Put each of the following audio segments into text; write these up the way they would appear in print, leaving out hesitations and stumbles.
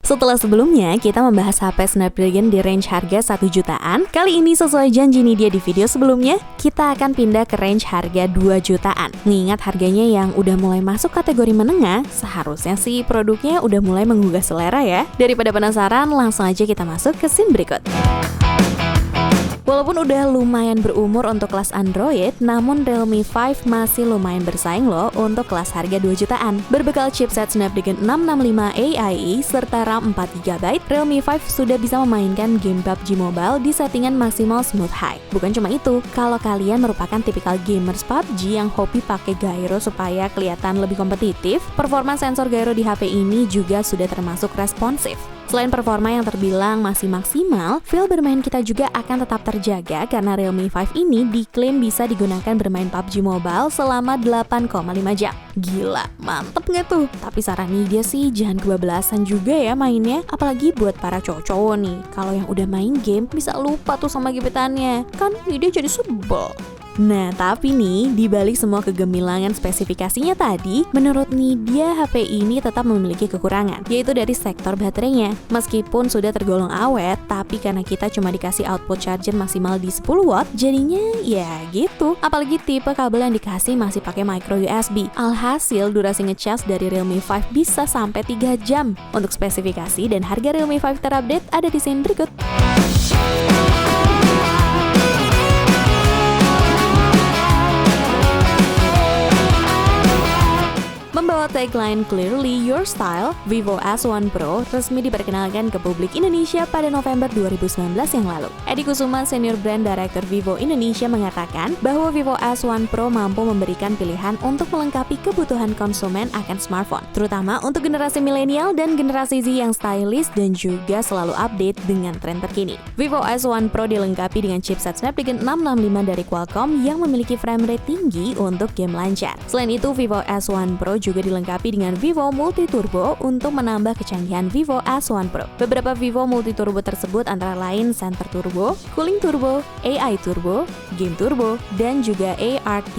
Setelah sebelumnya kita membahas HP Snapdragon di range harga 1 jutaan, kali ini sesuai janji Nidia di video sebelumnya, kita akan pindah ke range harga 2 jutaan. Mengingat harganya yang udah mulai masuk kategori menengah, seharusnya sih produknya udah mulai menggugah selera ya. Daripada penasaran, langsung aja kita masuk ke scene berikut. Walaupun udah lumayan berumur untuk kelas Android, namun Realme 5 masih lumayan bersaing loh untuk kelas harga 2 jutaan. Berbekal chipset Snapdragon 665 AI serta RAM 4GB, Realme 5 sudah bisa memainkan game PUBG Mobile di settingan maksimal smooth high. Bukan cuma itu, kalau kalian merupakan tipikal gamers PUBG yang hobi pakai gyro supaya kelihatan lebih kompetitif, performa sensor gyro di HP ini juga sudah termasuk responsif. Selain performa yang terbilang masih maksimal, feel bermain kita juga akan tetap terjaga karena Realme 5 ini diklaim bisa digunakan bermain PUBG Mobile selama 8,5 jam. Gila, mantep nggak tuh? Tapi saran Nidia sih jangan kebablasan juga ya mainnya, apalagi buat para cowok-cowok nih. Kalau yang udah main game bisa lupa tuh sama gebetannya, kan Nidia jadi sebel. Nah, tapi nih, dibalik semua kegemilangan spesifikasinya tadi, menurut Nidia HP ini tetap memiliki kekurangan, yaitu dari sektor baterainya. Meskipun sudah tergolong awet, tapi karena kita cuma dikasih output charger maksimal di 10 watt, jadinya ya gitu. Apalagi tipe kabel yang dikasih masih pakai micro USB. Alhasil, durasi ngecas dari Realme 5 bisa sampai 3 jam. Untuk spesifikasi dan harga Realme 5 terupdate ada di scene berikut. Membawa tagline Clearly Your Style, Vivo S1 Pro resmi diperkenalkan ke publik Indonesia pada November 2019 yang lalu. Edi Kusuma, Senior Brand Director Vivo Indonesia mengatakan bahwa Vivo S1 Pro mampu memberikan pilihan untuk melengkapi kebutuhan konsumen akan smartphone, terutama untuk generasi milenial dan generasi Z yang stylish dan juga selalu update dengan tren terkini. Vivo S1 Pro dilengkapi dengan chipset Snapdragon 665 dari Qualcomm yang memiliki frame rate tinggi untuk game lancar. Selain itu, Vivo S1 Pro juga dilengkapi dengan Vivo Multi Turbo untuk menambah kecanggihan Vivo S1 Pro. Beberapa Vivo Multi Turbo tersebut antara lain Center Turbo, Cooling Turbo, AI Turbo, Game Turbo, dan juga ART++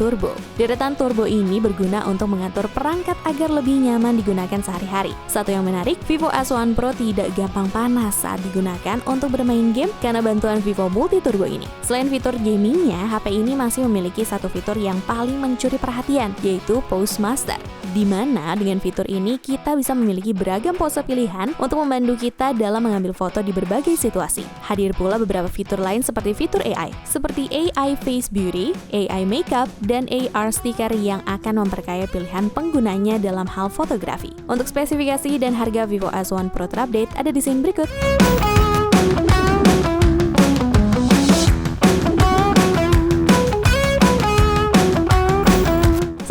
Turbo. Deretan turbo ini berguna untuk mengatur perangkat agar lebih nyaman digunakan sehari-hari. Satu yang menarik, Vivo S1 Pro tidak gampang panas saat digunakan untuk bermain game karena bantuan Vivo Multi Turbo ini. Selain fitur gamingnya, HP ini masih memiliki satu fitur yang paling mencuri perhatian, yaitu Pose Master, di mana dengan fitur ini kita bisa memiliki beragam pose pilihan untuk membantu kita dalam mengambil foto di berbagai situasi. Hadir pula beberapa fitur lain seperti fitur AI, seperti AI Face Beauty, AI Makeup, dan AR Sticker yang akan memperkaya pilihan penggunanya dalam hal fotografi. Untuk spesifikasi dan harga Vivo S1 Pro terupdate ada di scene berikut.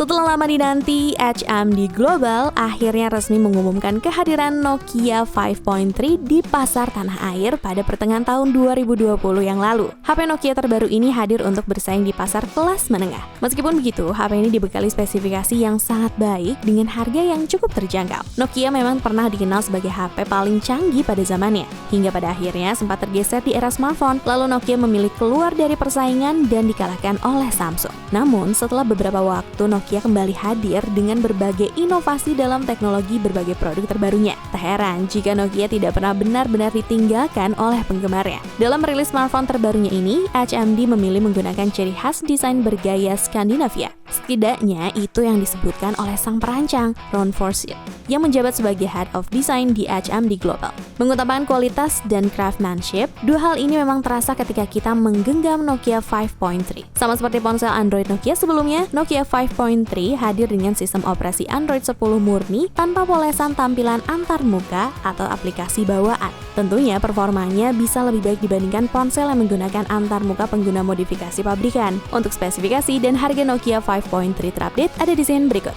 Setelah lama dinanti, HMD Global akhirnya resmi mengumumkan kehadiran Nokia 5.3 di pasar tanah air pada pertengahan tahun 2020 yang lalu. HP Nokia terbaru ini hadir untuk bersaing di pasar kelas menengah. Meskipun begitu, HP ini dibekali spesifikasi yang sangat baik dengan harga yang cukup terjangkau. Nokia memang pernah dikenal sebagai HP paling canggih pada zamannya, hingga pada akhirnya sempat tergeser di era smartphone, lalu Nokia memilih keluar dari persaingan dan dikalahkan oleh Samsung. Namun, setelah beberapa waktu, Nokia kembali hadir dengan berbagai inovasi dalam teknologi berbagai produk terbarunya. Tak heran jika Nokia tidak pernah benar-benar ditinggalkan oleh penggemarnya. Dalam rilis smartphone terbarunya ini, HMD memilih menggunakan ciri khas desain bergaya Skandinavia. Setidaknya itu yang disebutkan oleh sang perancang, Ron Forsyth, yang menjabat sebagai Head of Design di HMD Global. Mengutamakan kualitas dan craftsmanship, dua hal ini memang terasa ketika kita menggenggam Nokia 5.3. Sama seperti ponsel Android Nokia sebelumnya, Nokia 5.3 hadir dengan sistem operasi Android 10 murni tanpa polesan tampilan antar muka atau aplikasi bawaan. Tentunya performanya bisa lebih baik dibandingkan ponsel yang menggunakan antar muka pengguna modifikasi pabrikan. Untuk spesifikasi dan harga Nokia 5.3 terupdate ada di scene berikut.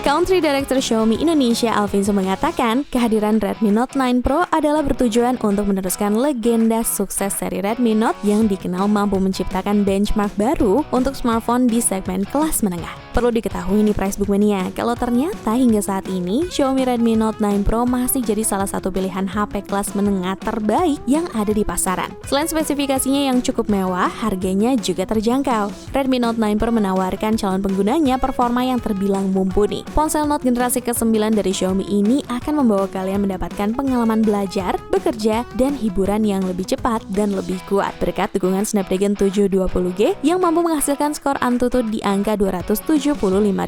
Country Director Xiaomi Indonesia Alvinso mengatakan kehadiran Redmi Note 9 Pro adalah bertujuan untuk meneruskan legenda sukses seri Redmi Note yang dikenal mampu menciptakan benchmark baru untuk smartphone di segmen kelas menengah. Perlu diketahui nih Price Book Mania, kalau ternyata hingga saat ini Xiaomi Redmi Note 9 Pro masih jadi salah satu pilihan HP kelas menengah terbaik yang ada di pasaran. Selain spesifikasinya yang cukup mewah, harganya juga terjangkau. Redmi Note 9 Pro menawarkan calon penggunanya performa yang terbilang mumpuni. Ponsel Note generasi ke-9 dari Xiaomi ini akan membawa kalian mendapatkan pengalaman belajar, bekerja, dan hiburan yang lebih cepat dan lebih kuat berkat dukungan Snapdragon 720G yang mampu menghasilkan skor Antutu di angka 275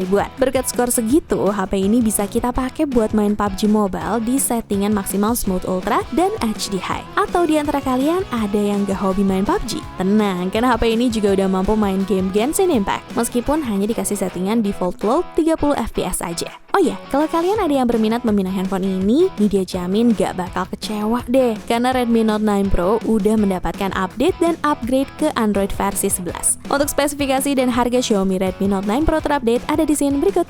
ribuan. Berkat skor segitu, HP ini bisa kita pakai buat main PUBG Mobile di settingan maksimal Smooth Ultra dan HD High. Atau di antara kalian ada yang gak hobi main PUBG? Tenang, karena HP ini juga udah mampu main game Genshin Impact meskipun hanya dikasih settingan default low 30 fps aja. Oh ya, kalau kalian ada yang berminat meminang handphone ini, dia jamin gak bakal kecewa deh. Karena Redmi Note 9 Pro udah mendapatkan update dan upgrade ke Android versi 11. Untuk spesifikasi dan harga Xiaomi Redmi Note 9 Pro terupdate ada di scene berikut.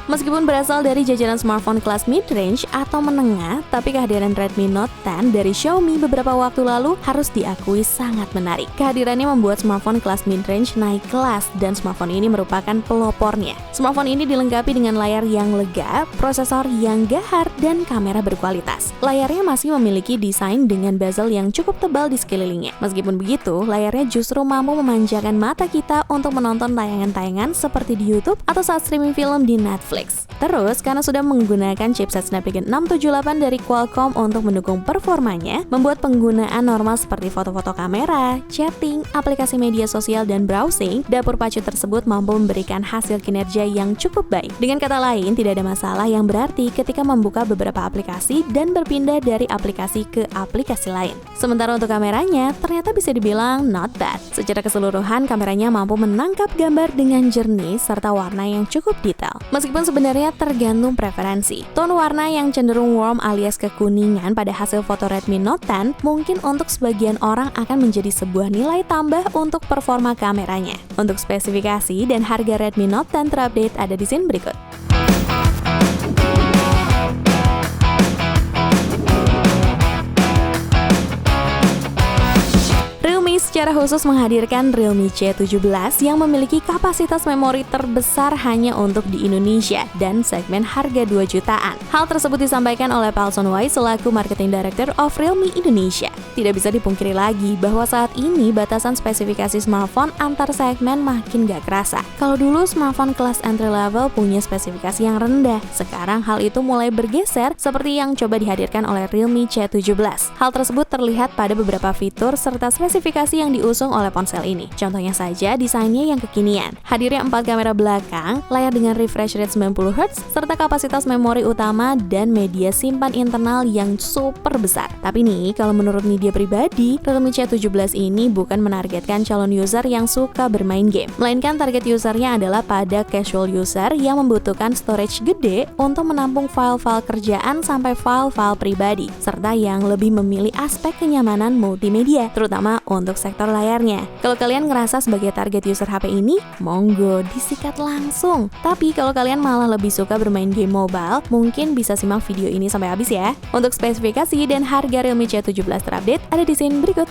Meskipun berasal dari jajaran smartphone kelas mid-range atau menengah, tapi kehadiran Redmi Note 10 dari Xiaomi beberapa waktu lalu harus diakui sangat menarik. Kehadirannya membuat smartphone kelas mid-range naik kelas dan smartphone ini merupakan pelopornya. Smartphone ini dilengkapi dengan layar yang lega, prosesor yang gahar, dan kamera berkualitas. Layarnya masih memiliki desain dengan bezel yang cukup tebal di sekelilingnya. Meskipun begitu, layarnya justru mampu memanjakan mata kita untuk menonton tayangan-tayangan seperti di YouTube atau saat streaming film di Netflix. Terus, karena sudah menggunakan chipset Snapdragon 678 dari Qualcomm untuk mendukung performanya, membuat penggunaan normal seperti foto-foto kamera, chatting, aplikasi media sosial, dan browsing, dapur pacu tersebut mampu memberikan hasil kinerja yang cukup baik. Dengan kata lain, tidak ada masalah yang berarti ketika membuka beberapa aplikasi dan berpindah dari aplikasi ke aplikasi lain. Sementara untuk kameranya, ternyata bisa dibilang not bad. Secara keseluruhan, kameranya mampu menangkap gambar dengan jernih serta warna yang cukup detail. Meskipun sebenarnya tergantung preferensi. Tone warna yang cenderung warm alias kekuningan pada hasil foto Redmi Note 10 mungkin untuk sebagian orang akan menjadi sebuah nilai tambah untuk performa kameranya. Untuk spesifikasi dan harga Redmi Note 10 terupdate ada di scene berikut. Secara khusus menghadirkan Realme C17 yang memiliki kapasitas memori terbesar hanya untuk di Indonesia dan segmen harga 2 jutaan. Hal tersebut disampaikan oleh Paulson Wai selaku Marketing Director of Realme Indonesia. Tidak bisa dipungkiri lagi bahwa saat ini batasan spesifikasi smartphone antar segmen makin gak kerasa. Kalau dulu smartphone kelas entry level punya spesifikasi yang rendah, sekarang hal itu mulai bergeser seperti yang coba dihadirkan oleh Realme C17. Hal tersebut terlihat pada beberapa fitur serta spesifikasi yang diusung oleh ponsel ini. Contohnya saja desainnya yang kekinian. Hadirnya 4 kamera belakang, layar dengan refresh rate 90Hz, serta kapasitas memori utama dan media simpan internal yang super besar. Tapi nih, kalau menurut media pribadi, Realme C17 ini bukan menargetkan calon user yang suka bermain game, melainkan target usernya adalah pada casual user yang membutuhkan storage gede untuk menampung file-file kerjaan sampai file-file pribadi, serta yang lebih memilih aspek kenyamanan multimedia, terutama untuk sektor layarnya. Kalau kalian ngerasa sebagai target user HP ini, monggo disikat langsung. Tapi kalau kalian malah lebih suka bermain game mobile, mungkin bisa simak video ini sampai habis ya. Untuk spesifikasi dan harga Realme C17 terupdate ada di scene berikut.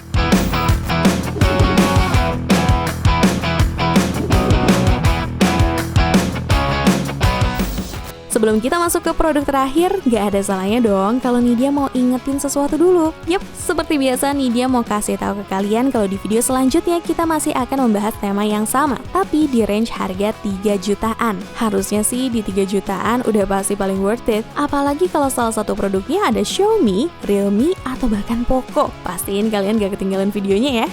Sebelum kita masuk ke produk terakhir, gak ada salahnya dong kalau Nidia mau ingetin sesuatu dulu. Yup, seperti biasa Nidia mau kasih tahu ke kalian kalau di video selanjutnya kita masih akan membahas tema yang sama, tapi di range harga 3 jutaan. Harusnya sih di 3 jutaan udah pasti paling worth it. Apalagi kalau salah satu produknya ada Xiaomi, Realme, atau bahkan Poco. Pastiin kalian gak ketinggalan videonya ya.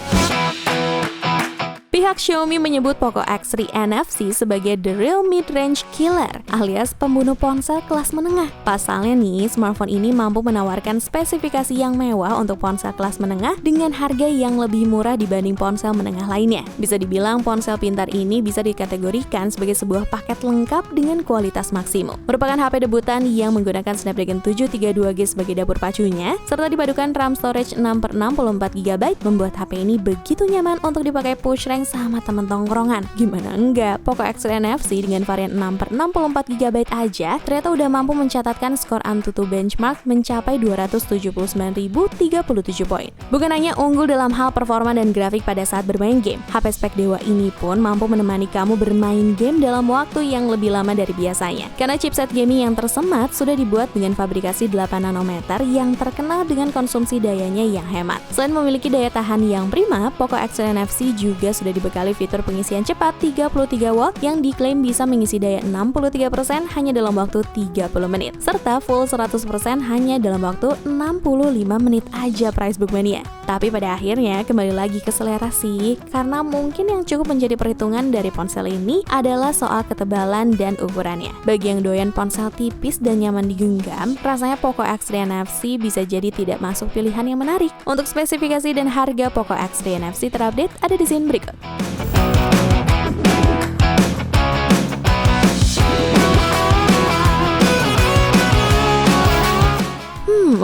Pihak Xiaomi menyebut Poco X3 NFC sebagai the real mid-range killer, alias pembunuh ponsel kelas menengah. Pasalnya nih, smartphone ini mampu menawarkan spesifikasi yang mewah untuk ponsel kelas menengah dengan harga yang lebih murah dibanding ponsel menengah lainnya. Bisa dibilang ponsel pintar ini bisa dikategorikan sebagai sebuah paket lengkap dengan kualitas maksimum. Merupakan HP debutan yang menggunakan Snapdragon 732G sebagai dapur pacunya, serta dipadukan RAM storage 6/64GB, membuat HP ini begitu nyaman untuk dipakai push rank sama temen tongkrongan. Gimana enggak, Poco X3 NFC dengan varian 6/64GB aja ternyata udah mampu mencatatkan skor AnTuTu benchmark mencapai 279.037 poin. Bukan hanya unggul dalam hal performa dan grafik pada saat bermain game, HP spek dewa ini pun mampu menemani kamu bermain game dalam waktu yang lebih lama dari biasanya. Karena chipset gaming yang tersemat sudah dibuat dengan fabrikasi 8 nanometer yang terkenal dengan konsumsi dayanya yang hemat. Selain memiliki daya tahan yang prima, Poco X3 NFC juga sudah dibekali fitur pengisian cepat 33 watt yang diklaim bisa mengisi daya 63% hanya dalam waktu 30 menit, serta full 100% hanya dalam waktu 65 menit aja Price Book Mania. Tapi pada akhirnya kembali lagi ke selera sih, karena mungkin yang cukup menjadi perhitungan dari ponsel ini adalah soal ketebalan dan ukurannya. Bagi yang doyan ponsel tipis dan nyaman digenggam, rasanya Poco X3 NFC bisa jadi tidak masuk pilihan yang menarik. Untuk spesifikasi dan harga Poco X3 NFC terupdate ada di scene berikut.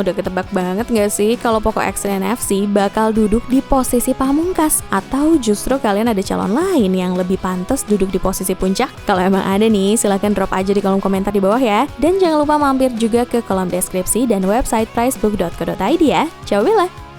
Udah ketebak banget gak sih kalau Poco X3 NFC bakal duduk di posisi pamungkas? Atau justru kalian ada calon lain yang lebih pantas duduk di posisi puncak? Kalau emang ada nih, silahkan drop aja di kolom komentar di bawah ya. Dan jangan lupa mampir juga ke kolom deskripsi dan website pricebook.co.id ya. Ciao Bella!